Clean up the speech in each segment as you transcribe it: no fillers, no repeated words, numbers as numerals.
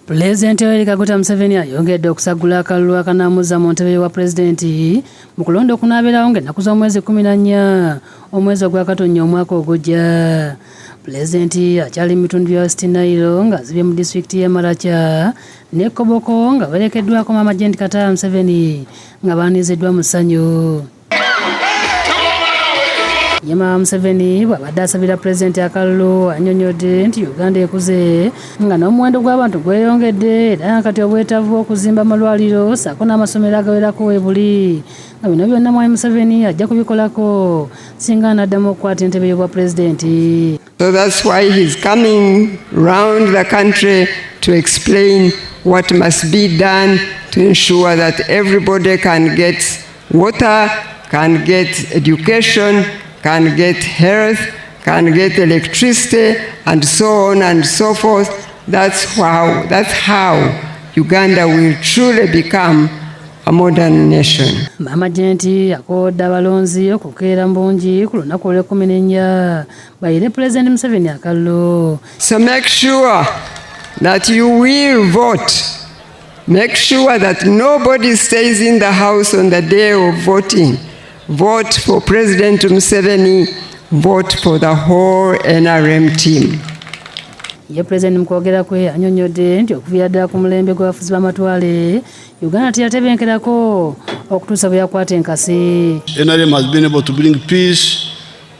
Pulezidenti Museveni ayongedde okusagula akalulu akanaamuza mu ntebe wa pulezidenti mu kulonda okunaabirawo ng'ennaku z'omwezi 14 omwezi ogwa Katonnya omwaka ogujja. Pulezidenti akyali mu bitundu bya West Nile ng'azibye mu disitulikiti y'e Maracha ne Koboko nga werekeddwako Maama Jendi Kataaya Museveni nga baaniziddwa mu ssanyu. Maama Museveni bw'abadde asabira pulezidenti akalulu annyonnyodde nti Uganda ekuze nga n'omuwendo gw'abantu gweyongedde era kati obwetaavu okuzimba amalwaliro ssaako n'amasomero agawerako weebuli nga bino byonna Mwami Museveni ajja kubikolako singa anaddamu okukwata entebe y'obwa pulezidenti. So that's why he's coming round the country to explain what must be done to ensure that everybody can get water, can get education, can get health, can get electricity, and so on and so forth. That's how Uganda will truly become a modern nation. Maama Jendi akoodde abalonzi okukeera mbungi ku lunaku olw'e14 bayire Pulezidenti Museveni akalulu. So make sure that you will vote. Make sure that nobody stays in the house on the day of voting. Vote for President Museveni, vote for the whole NRM team. Ye Pulezidenti mu kwogera kwe annyonnyodde nti okuviira ddala ku mulembe gw'abafuzi b'amatwale Uganda teyatebenkerako okutuusa bwe yakwata enkasi. NRM has been able to bring peace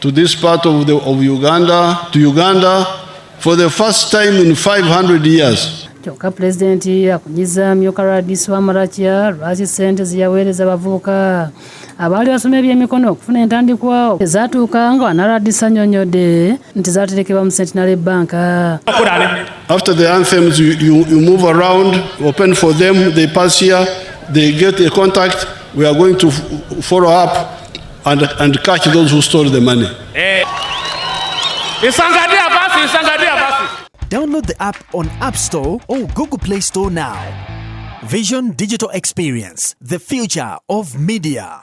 to this part of Uganda for the first time in 500 years. Kyokka Pulezidenti akunyizza amyuka lwadisi wa Maracha lwaki ssente ziyaweereza abavubuka abaali basoma ebyemikono okufuna entandikwa ezaatuuka nga wanaladisi annyonnyodde nti zaaterekebwa mu Centenary Bank. After the anthems, you move around, open for them, they pass here, they get a contact, we are going to follow up and catch those who stole the money. Download the app on App Store or Google Play Store now. Vision Digital Experience, the future of media.